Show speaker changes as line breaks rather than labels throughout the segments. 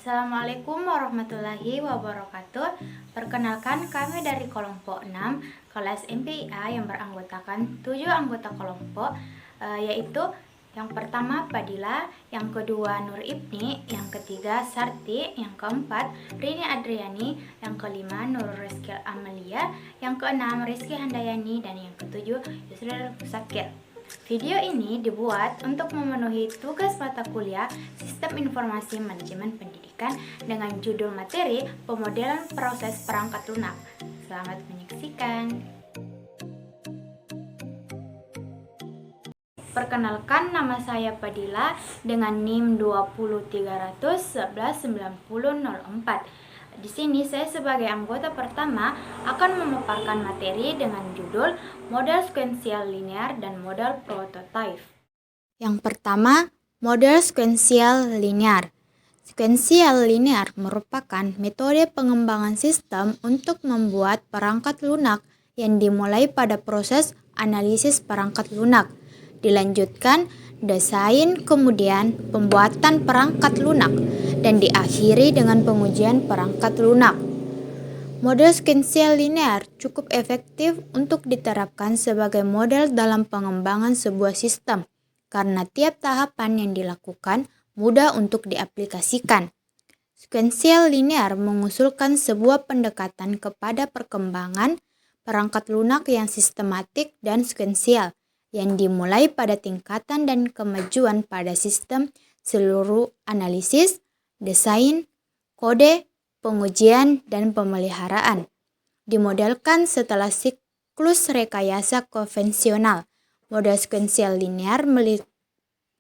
Assalamualaikum warahmatullahi wabarakatuh. Perkenalkan, kami dari kelompok 6 kelas MPIA yang beranggotakan 7 anggota kelompok, yaitu yang pertama Fadila, yang kedua Nur Ibni, yang ketiga Sarti, yang keempat Rini Adriani, yang kelima Nur Rizky Amalia, yang keenam Rizky Handayani, dan yang ketujuh Yusril Sakir. Video ini dibuat untuk memenuhi tugas mata kuliah Sistem Informasi Manajemen Pendidikan dengan judul materi Pemodelan Proses Perangkat Lunak. Selamat menyaksikan. Perkenalkan, nama saya Fadila dengan NIM 203119004. Di sini saya sebagai anggota pertama akan memaparkan materi dengan judul model sekuensial linear dan model prototype. Yang pertama, model sekuensial linear. Sekuensial linear merupakan metode pengembangan sistem untuk membuat perangkat lunak yang dimulai pada proses analisis perangkat lunak, dilanjutkan desain, kemudian pembuatan perangkat lunak, dan diakhiri dengan pengujian perangkat lunak. Model sekuensial linear cukup efektif untuk diterapkan sebagai model dalam pengembangan sebuah sistem, karena tiap tahapan yang dilakukan mudah untuk diaplikasikan. Sekuensial linear mengusulkan sebuah pendekatan kepada perkembangan perangkat lunak yang sistematik dan sekuensial, yang dimulai pada tingkatan dan kemajuan pada sistem seluruh analisis, desain, kode, pengujian, dan pemeliharaan. Dimodelkan setelah siklus rekayasa konvensional. Model sekuensial linear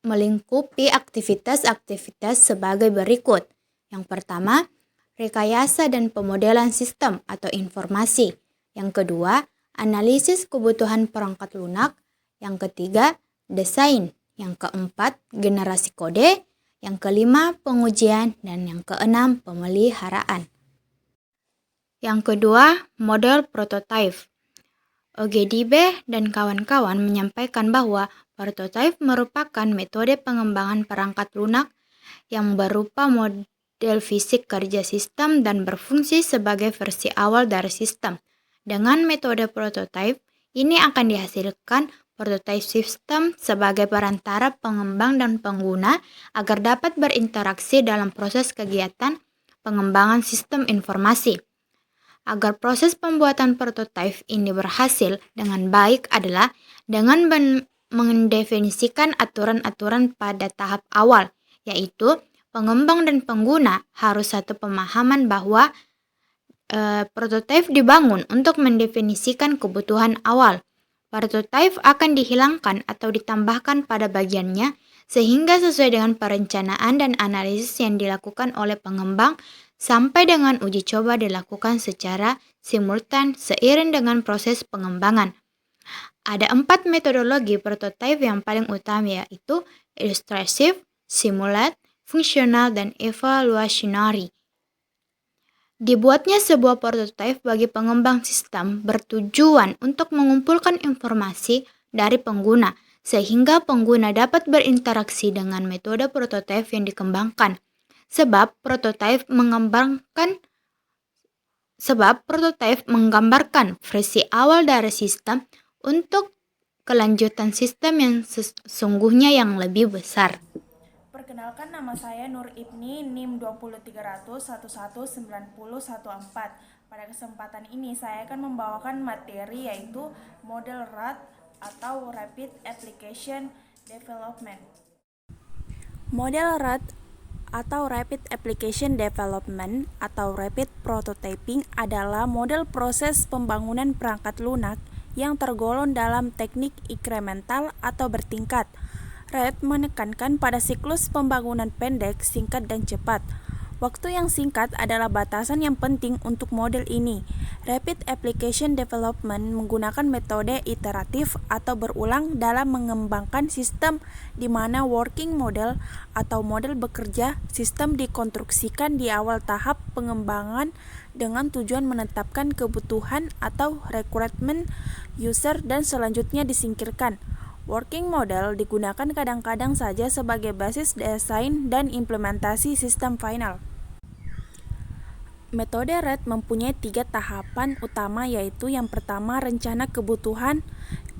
melingkupi aktivitas-aktivitas sebagai berikut. Yang pertama, rekayasa dan pemodelan sistem atau informasi. Yang kedua, analisis kebutuhan perangkat lunak. Yang ketiga, desain. Yang keempat, generasi kode. Yang kelima, pengujian. Dan yang keenam, pemeliharaan. Yang kedua, model prototype. OGDB dan kawan-kawan menyampaikan bahwa prototype merupakan metode pengembangan perangkat lunak yang berupa model fisik kerja sistem dan berfungsi sebagai versi awal dari sistem. Dengan metode prototype, ini akan dihasilkan prototype sistem sebagai perantara pengembang dan pengguna agar dapat berinteraksi dalam proses kegiatan pengembangan sistem informasi. Agar proses pembuatan prototype ini berhasil dengan baik adalah dengan mendefinisikan aturan-aturan pada tahap awal, yaitu pengembang dan pengguna harus satu pemahaman bahwa prototype dibangun untuk mendefinisikan kebutuhan awal. Prototype akan dihilangkan atau ditambahkan pada bagiannya sehingga sesuai dengan perencanaan dan analisis yang dilakukan oleh pengembang sampai dengan uji coba dilakukan secara simultan seiring dengan proses pengembangan. Ada 4 metodologi prototype yang paling utama, yaitu illustrative, simulate, fungsional, dan evaluationary. Dibuatnya sebuah prototipe bagi pengembang sistem bertujuan untuk mengumpulkan informasi dari pengguna, sehingga pengguna dapat berinteraksi dengan metode prototipe yang dikembangkan. Sebab prototipe menggambarkan versi awal dari sistem untuk kelanjutan sistem yang sesungguhnya yang lebih besar.
Perkenalkan, nama saya Nur Ibni, NIM 203119014. Pada kesempatan ini saya akan membawakan materi yaitu model RAD atau Rapid Application Development. Model RAD atau Rapid Application Development atau Rapid Prototyping adalah model proses pembangunan perangkat lunak yang tergolong dalam teknik inkremental atau bertingkat. RAD menekankan pada siklus pembangunan pendek, singkat, dan cepat. Waktu yang singkat adalah batasan yang penting untuk model ini. Rapid Application Development menggunakan metode iteratif atau berulang dalam mengembangkan sistem di mana working model atau model bekerja sistem dikonstruksikan di awal tahap pengembangan dengan tujuan menetapkan kebutuhan atau requirement user dan selanjutnya disingkirkan. Working model digunakan kadang-kadang saja sebagai basis desain dan implementasi sistem final. Metode RAT mempunyai 3 tahapan utama, yaitu yang pertama rencana kebutuhan.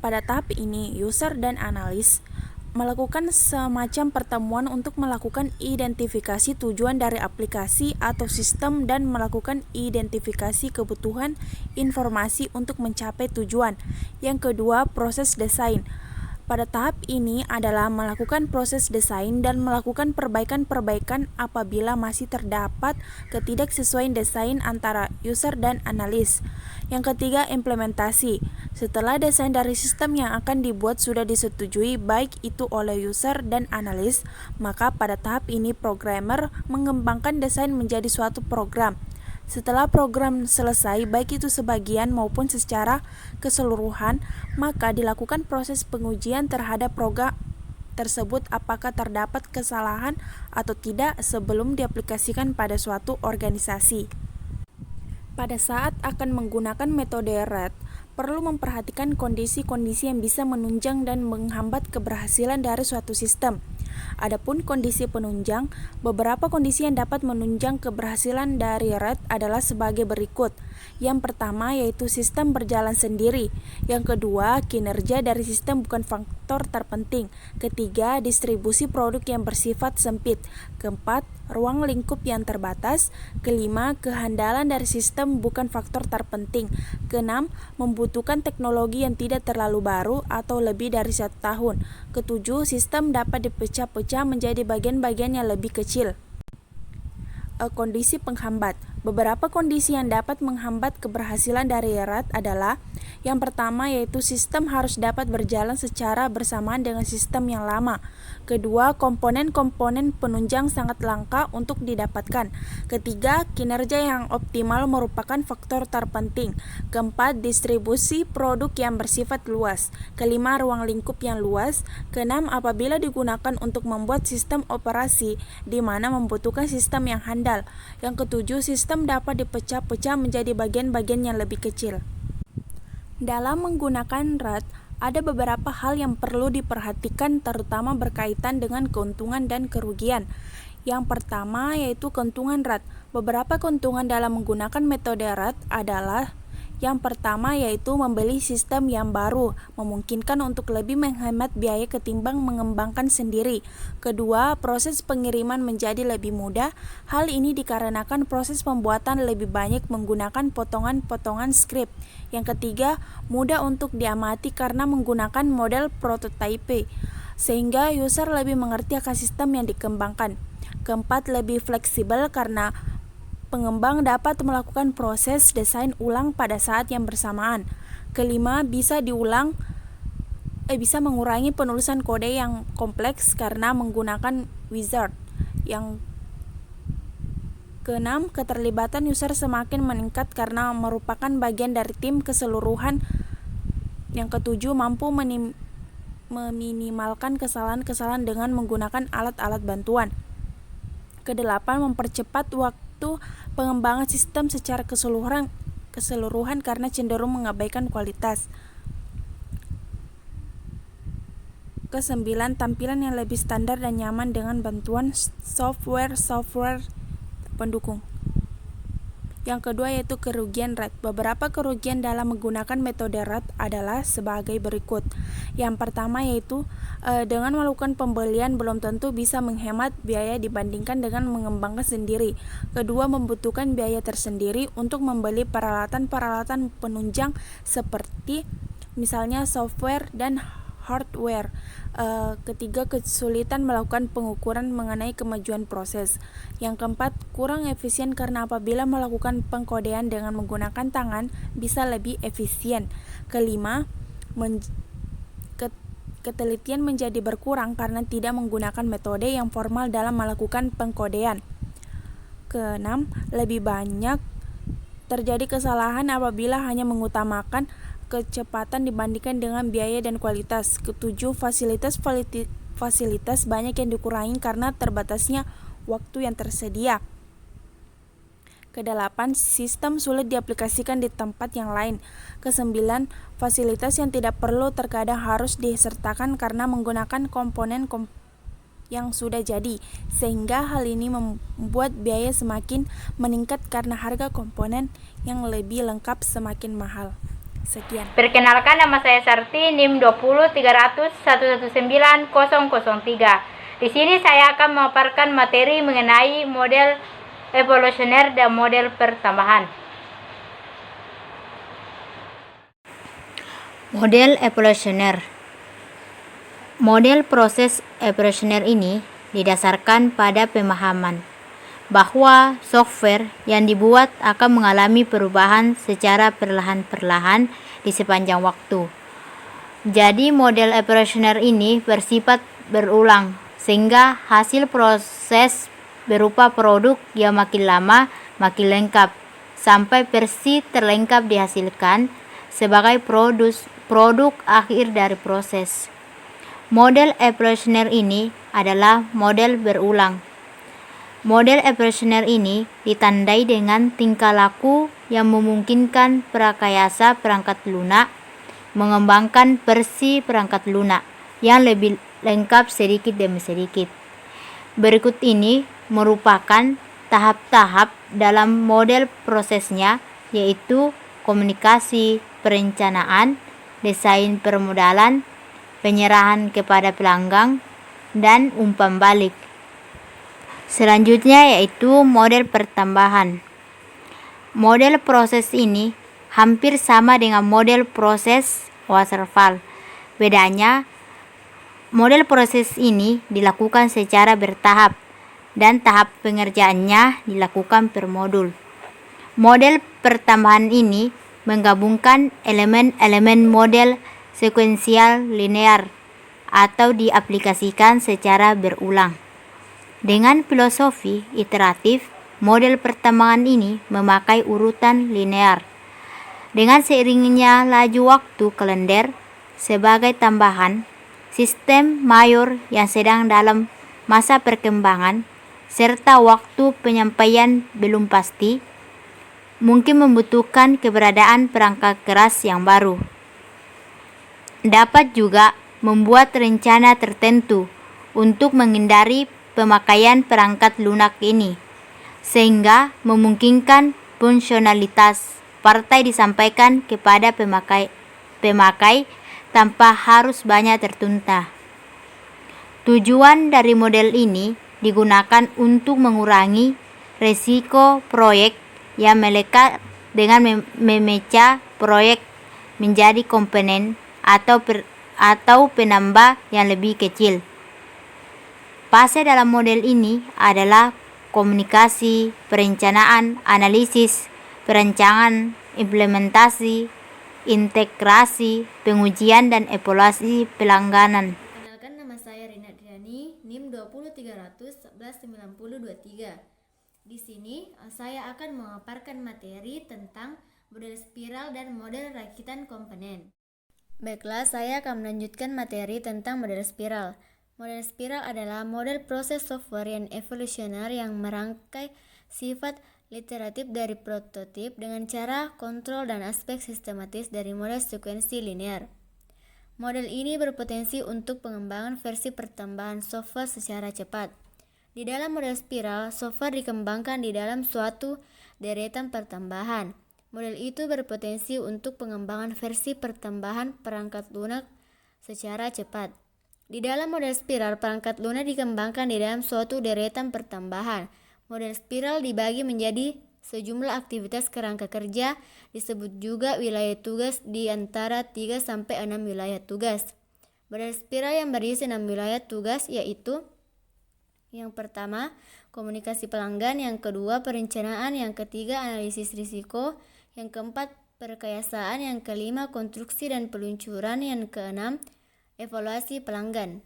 Pada tahap ini, user dan analis melakukan semacam pertemuan untuk melakukan identifikasi tujuan dari aplikasi atau sistem dan melakukan identifikasi kebutuhan informasi untuk mencapai tujuan. Yang kedua, proses desain. Pada tahap ini adalah melakukan proses desain dan melakukan perbaikan-perbaikan apabila masih terdapat ketidaksesuaian desain antara user dan analis. Yang ketiga, implementasi. Setelah desain dari sistem yang akan dibuat sudah disetujui baik itu oleh user dan analis, maka pada tahap ini programmer mengembangkan desain menjadi suatu program. Setelah program selesai, baik itu sebagian maupun secara keseluruhan, maka dilakukan proses pengujian terhadap program tersebut apakah terdapat kesalahan atau tidak sebelum diaplikasikan pada suatu organisasi. Pada saat akan menggunakan metode RAT, perlu memperhatikan kondisi-kondisi yang bisa menunjang dan menghambat keberhasilan dari suatu sistem. Adapun kondisi penunjang, beberapa kondisi yang dapat menunjang keberhasilan dari RAT adalah sebagai berikut. Yang pertama yaitu sistem berjalan sendiri. Yang kedua, kinerja dari sistem bukan faktor terpenting. Ketiga, distribusi produk yang bersifat sempit. Keempat, ruang lingkup yang terbatas. Kelima, kehandalan dari sistem bukan faktor terpenting. Keenam, membutuhkan teknologi yang tidak terlalu baru atau lebih dari 1 tahun. Ketujuh, sistem dapat dipecah-pecah menjadi bagian-bagian yang lebih kecil. Kondisi penghambat. Beberapa kondisi yang dapat menghambat keberhasilan dari RAT adalah yang pertama yaitu sistem harus dapat berjalan secara bersamaan dengan sistem yang lama. Kedua, komponen-komponen penunjang sangat langka untuk didapatkan. Ketiga, kinerja yang optimal merupakan faktor terpenting. Keempat, distribusi produk yang bersifat luas. Kelima, ruang lingkup yang luas. Keenam, apabila digunakan untuk membuat sistem operasi di mana membutuhkan sistem yang handal. Yang ketujuh, sistem dapat dipecah-pecah menjadi bagian-bagian yang lebih kecil. Dalam menggunakan RAT, ada beberapa hal yang perlu diperhatikan terutama berkaitan dengan keuntungan dan kerugian. Yang pertama yaitu keuntungan RAT. Beberapa keuntungan dalam menggunakan metode RAT adalah yang pertama yaitu membeli sistem yang baru, memungkinkan untuk lebih menghemat biaya ketimbang mengembangkan sendiri. Kedua, proses pengiriman menjadi lebih mudah. Hal ini dikarenakan proses pembuatan lebih banyak menggunakan potongan-potongan script. Yang ketiga, mudah untuk diamati karena menggunakan model prototype, sehingga user lebih mengerti akan sistem yang dikembangkan. Keempat, lebih fleksibel karena pengembang dapat melakukan proses desain ulang pada saat yang bersamaan. Kelima, bisa mengurangi penulisan kode yang kompleks karena menggunakan wizard. Yang keenam, keterlibatan user semakin meningkat karena merupakan bagian dari tim keseluruhan. Yang ketujuh, mampu meminimalkan kesalahan-kesalahan dengan menggunakan alat-alat bantuan. Kedelapan, mempercepat waktu pengembangan sistem secara keseluruhan karena cenderung mengabaikan kualitas. Kesembilan, tampilan yang lebih standar dan nyaman dengan bantuan software pendukung. Yang kedua yaitu kerugian RAT. Beberapa kerugian dalam menggunakan metode RAT adalah sebagai berikut. Yang pertama yaitu dengan melakukan pembelian belum tentu bisa menghemat biaya dibandingkan dengan mengembangkan sendiri. Kedua, membutuhkan biaya tersendiri untuk membeli peralatan-peralatan penunjang seperti misalnya software dan hardware. Ketiga, kesulitan melakukan pengukuran mengenai kemajuan proses. Yang keempat, kurang efisien karena apabila melakukan pengkodean dengan menggunakan tangan bisa lebih efisien. Kelima, ketelitian menjadi berkurang karena tidak menggunakan metode yang formal dalam melakukan pengkodean. Keenam, lebih banyak terjadi kesalahan apabila hanya mengutamakan kecepatan dibandingkan dengan biaya dan kualitas. Ketujuh, fasilitas banyak yang dikurangi karena terbatasnya waktu yang tersedia. Kedelapan, sistem sulit diaplikasikan di tempat yang lain. Kesembilan, fasilitas yang tidak perlu terkadang harus disertakan karena menggunakan komponen yang sudah jadi, sehingga hal ini membuat biaya semakin meningkat karena harga komponen yang lebih lengkap semakin mahal. Sekian.
Perkenalkan, nama saya Sarti, NIM 2030119003. Di sini saya akan memaparkan materi mengenai model evolusioner dan model pertambahan. Model evolusioner. Model proses evolusioner ini didasarkan pada pemahaman bahwa software yang dibuat akan mengalami perubahan secara perlahan-perlahan di sepanjang waktu. Jadi model evolusioner ini bersifat berulang, sehingga hasil proses berupa produk yang makin lama makin lengkap, sampai versi terlengkap dihasilkan sebagai produk akhir dari proses. Model evolusioner ini adalah model berulang. Model evolusioner ini ditandai dengan tingkah laku yang memungkinkan prarekayasa perangkat lunak mengembangkan versi perangkat lunak yang lebih lengkap sedikit demi sedikit. Berikut ini merupakan tahap-tahap dalam model prosesnya, yaitu komunikasi, perencanaan, desain permodalan, penyerahan kepada pelanggan, dan umpan balik. Selanjutnya yaitu model pertambahan. Model proses ini hampir sama dengan model proses waterfall. Bedanya, model proses ini dilakukan secara bertahap dan tahap pengerjaannya dilakukan per modul. Model pertambahan ini menggabungkan elemen-elemen model sekuensial linear atau diaplikasikan secara berulang. Dengan filosofi iteratif, model pertambahan ini memakai urutan linear. Dengan seiringnya laju waktu kalender sebagai tambahan, sistem mayor yang sedang dalam masa perkembangan, serta waktu penyampaian belum pasti, mungkin membutuhkan keberadaan perangkat keras yang baru. Dapat juga membuat rencana tertentu untuk menghindari pemakaian perangkat lunak ini, sehingga memungkinkan fungsionalitas partai disampaikan kepada pemakai tanpa harus banyak tertunda. Tujuan dari model ini digunakan untuk mengurangi risiko proyek yang melekat dengan memecah proyek menjadi komponen atau penambah yang lebih kecil. Fase dalam model ini adalah komunikasi, perencanaan, analisis, perancangan, implementasi, integrasi, pengujian, dan evaluasi pelangganan.
Perkenalkan, nama saya Rina Driani, NIM 2030119023. Di sini saya akan memaparkan materi tentang model spiral dan model rakitan komponen. Baiklah, saya akan melanjutkan materi tentang model spiral. Model spiral adalah model proses software yang evolusioner yang merangkai sifat iteratif dari prototip dengan cara kontrol dan aspek sistematis dari model sekuensi linear. Model ini berpotensi untuk pengembangan versi pertambahan software secara cepat. Di dalam model spiral, software dikembangkan di dalam suatu deretan pertambahan. Model itu berpotensi untuk pengembangan versi pertambahan perangkat lunak secara cepat. Di dalam model spiral, perangkat lunak dikembangkan di dalam suatu deretan pertambahan. Model spiral dibagi menjadi sejumlah aktivitas kerangka kerja, disebut juga wilayah tugas di antara 3-6 wilayah tugas. Model spiral yang berisi 6 wilayah tugas yaitu: yang pertama, komunikasi pelanggan; yang kedua, perencanaan; yang ketiga, analisis risiko; yang keempat, perekayasaan; yang kelima, konstruksi dan peluncuran; yang keenam, evaluasi pelanggan.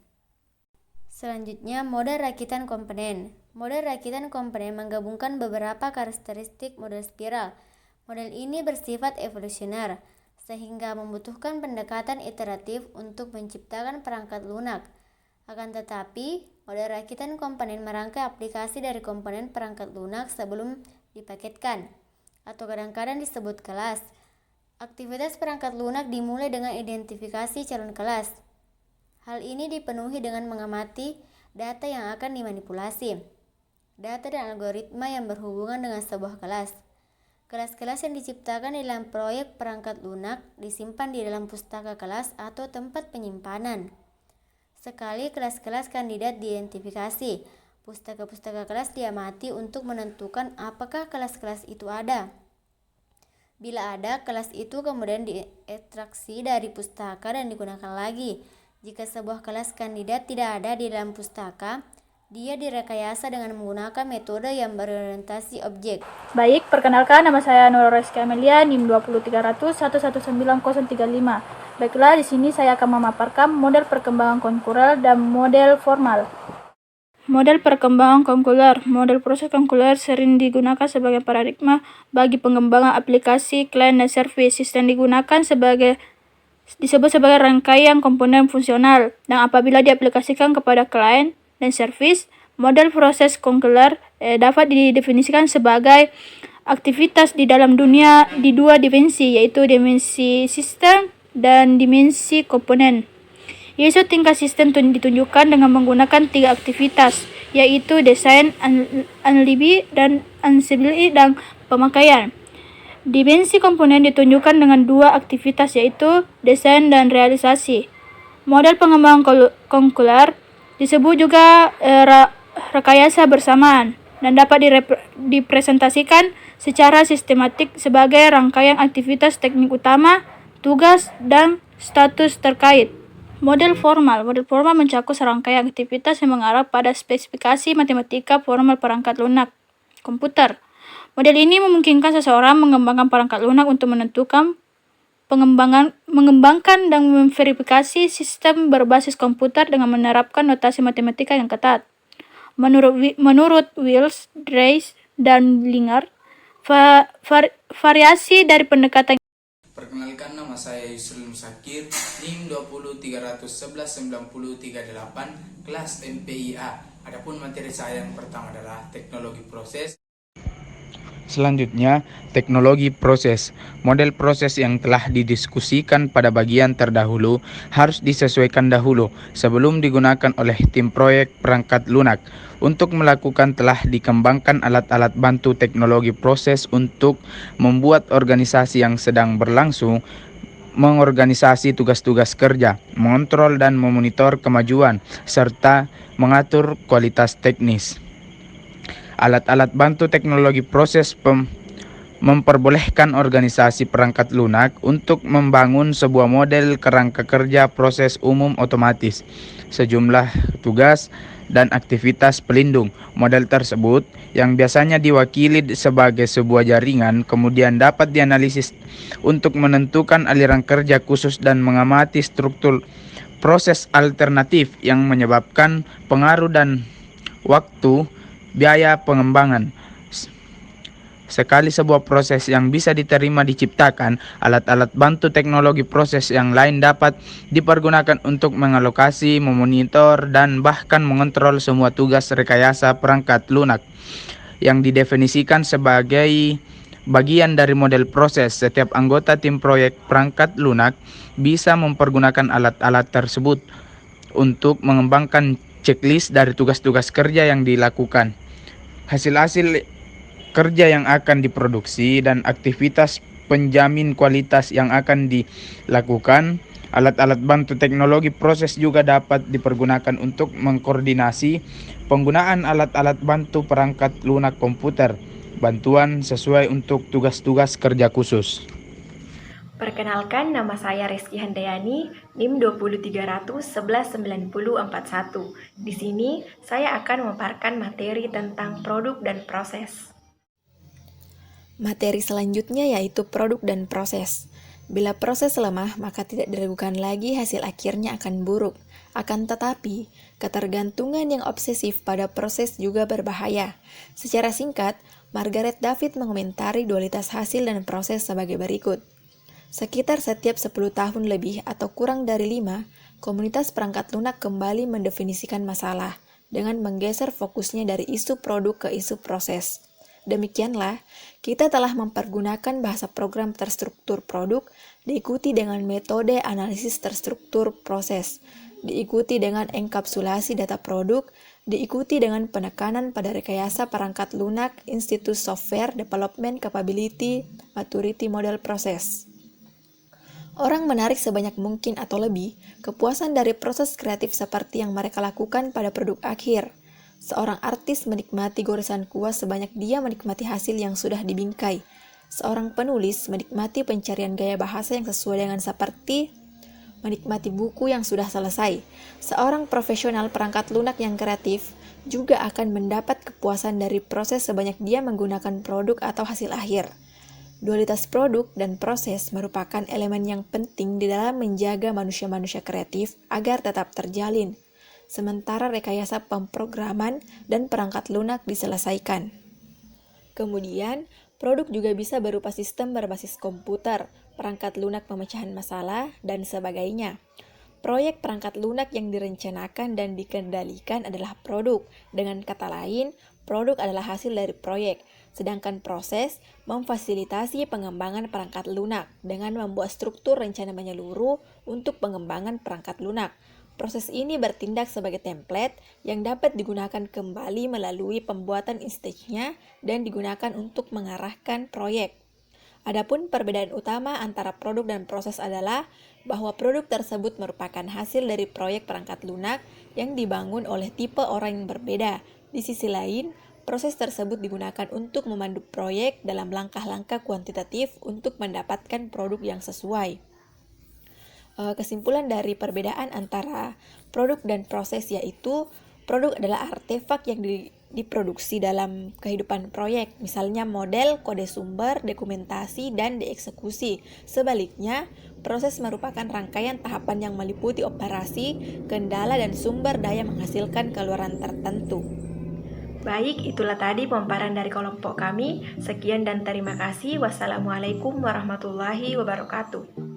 Selanjutnya, model rakitan komponen. Model rakitan komponen menggabungkan beberapa karakteristik model spiral. Model ini bersifat evolusioner, sehingga membutuhkan pendekatan iteratif untuk menciptakan perangkat lunak. Akan tetapi, model rakitan komponen merangkai aplikasi dari komponen perangkat lunak sebelum dipaketkan, atau kadang-kadang disebut kelas. Aktivitas perangkat lunak dimulai dengan identifikasi calon kelas. Hal ini dipenuhi dengan mengamati
data yang akan dimanipulasi, data dan algoritma yang berhubungan dengan sebuah kelas. Kelas-kelas yang diciptakan di dalam proyek perangkat lunak disimpan di dalam pustaka kelas atau tempat penyimpanan. Sekali kelas-kelas kandidat diidentifikasi, pustaka-pustaka kelas diamati untuk menentukan apakah kelas-kelas itu ada. Bila ada, kelas itu kemudian diekstraksi dari pustaka dan digunakan lagi. Jika sebuah kelas kandidat tidak ada di dalam pustaka, dia direkayasa dengan menggunakan metode yang berorientasi objek.
Baik, perkenalkan, nama saya Nurul Rizky Amelia, NIM 20300119035. Baiklah, di sini saya akan memaparkan model perkembangan konkurer dan model formal. Model perkembangan konkuler. Model proses konkuler sering digunakan sebagai paradigma bagi pengembangan aplikasi klien dan servis. Sistem digunakan disebut sebagai rangkaian komponen fungsional, dan apabila diaplikasikan kepada klien dan servis, model proses konkuler dapat didefinisikan sebagai aktivitas di dalam dunia di dua dimensi, yaitu dimensi sistem dan dimensi komponen. Isu tingkat sistem ditunjukkan dengan menggunakan 3 aktivitas, yaitu desain, analysis, dan ansibility dan pemakaian. Dimensi komponen ditunjukkan dengan 2 aktivitas, yaitu desain dan realisasi. Model pengembangan konkuler disebut juga rekayasa bersamaan dan dapat dipresentasikan secara sistematik sebagai rangkaian aktivitas teknik utama, tugas, dan status terkait. Model formal mencakup serangkaian aktivitas yang mengarah pada spesifikasi matematika formal perangkat lunak komputer. Model ini memungkinkan seseorang mengembangkan perangkat lunak untuk menentukan, mengembangkan dan memverifikasi sistem berbasis komputer dengan menerapkan notasi matematika yang ketat. Menurut Wills, Dreis, dan Linger, variasi dari pendekatan.
Perkenalkan, nama saya Yusril Musakir, NIM 20300119038, kelas MPIA. Adapun materi saya yang pertama adalah teknologi proses. Selanjutnya, teknologi proses. Model proses yang telah didiskusikan pada bagian terdahulu harus disesuaikan dahulu sebelum digunakan oleh tim proyek perangkat lunak. Untuk melakukan telah dikembangkan alat-alat bantu teknologi proses untuk membuat organisasi yang sedang berlangsung, mengorganisasi tugas-tugas kerja, mengontrol dan memonitor kemajuan, serta mengatur kualitas teknis. Alat-alat bantu teknologi proses memperbolehkan organisasi perangkat lunak untuk membangun sebuah model kerangka kerja proses umum otomatis, sejumlah tugas dan aktivitas pelindung. Model tersebut yang biasanya diwakili sebagai sebuah jaringan kemudian dapat dianalisis untuk menentukan aliran kerja khusus dan mengamati struktur proses alternatif yang menyebabkan pengaruh dan waktu biaya pengembangan. Sekali sebuah proses yang bisa diterima diciptakan, alat-alat bantu teknologi proses yang lain dapat dipergunakan untuk mengalokasi, memonitor, dan bahkan mengontrol semua tugas rekayasa perangkat lunak yang didefinisikan sebagai bagian dari model proses. Setiap anggota tim proyek perangkat lunak bisa mempergunakan alat-alat tersebut untuk mengembangkan checklist dari tugas-tugas kerja yang dilakukan, hasil-hasil kerja yang akan diproduksi, dan aktivitas penjamin kualitas yang akan dilakukan. Alat-alat bantu teknologi proses juga dapat dipergunakan untuk mengkoordinasi penggunaan alat-alat bantu perangkat lunak komputer, bantuan sesuai untuk tugas-tugas kerja khusus.
Perkenalkan, nama saya Rizky Handayani, NIM 20300119041. Di sini, saya akan memaparkan materi tentang produk dan proses.
Materi selanjutnya yaitu produk dan proses. Bila proses lemah, maka tidak diragukan lagi hasil akhirnya akan buruk. Akan tetapi, ketergantungan yang obsesif pada proses juga berbahaya. Secara singkat, Margaret David mengomentari dualitas hasil dan proses sebagai berikut. Sekitar setiap 10 tahun lebih atau kurang dari 5, komunitas perangkat lunak kembali mendefinisikan masalah dengan menggeser fokusnya dari isu produk ke isu proses. Demikianlah, kita telah mempergunakan bahasa program terstruktur produk diikuti dengan metode analisis terstruktur proses. diikuti dengan enkapsulasi data produk, diikuti dengan penekanan pada rekayasa perangkat lunak, Institute Software Development Capability, Maturity Model Process. Orang menarik sebanyak mungkin atau lebih kepuasan dari proses kreatif seperti yang mereka lakukan pada produk akhir. Seorang artis menikmati goresan kuas sebanyak dia menikmati hasil yang sudah dibingkai. Seorang penulis menikmati pencarian gaya bahasa yang sesuai dengan seperti menikmati buku yang sudah selesai. Seorang profesional perangkat lunak yang kreatif juga akan mendapat kepuasan dari proses sebanyak dia menggunakan produk atau hasil akhir. Dualitas produk dan proses merupakan elemen yang penting di dalam menjaga manusia-manusia kreatif agar tetap terjalin, sementara rekayasa pemrograman dan perangkat lunak diselesaikan. Kemudian, produk juga bisa berupa sistem berbasis komputer, perangkat lunak pemecahan masalah, dan sebagainya. Proyek perangkat lunak yang direncanakan dan dikendalikan adalah produk. Dengan kata lain, produk adalah hasil dari proyek, sedangkan proses memfasilitasi pengembangan perangkat lunak dengan membuat struktur rencana menyeluruh untuk pengembangan perangkat lunak. Proses ini bertindak sebagai template yang dapat digunakan kembali melalui pembuatan stage-nya dan digunakan untuk mengarahkan proyek. Adapun perbedaan utama antara produk dan proses adalah bahwa produk tersebut merupakan hasil dari proyek perangkat lunak yang dibangun oleh tipe orang yang berbeda. Di sisi lain, proses tersebut digunakan untuk memandu proyek dalam langkah-langkah kuantitatif untuk mendapatkan produk yang sesuai. Kesimpulan dari perbedaan antara produk dan proses yaitu produk adalah artefak yang diproduksi dalam kehidupan proyek, misalnya model, kode sumber, dokumentasi, dan dieksekusi. Sebaliknya, proses merupakan rangkaian tahapan yang meliputi operasi, kendala, dan sumber daya menghasilkan keluaran tertentu.
Baik, itulah tadi pemaparan dari kelompok kami. Sekian dan terima kasih. Wassalamualaikum warahmatullahi wabarakatuh.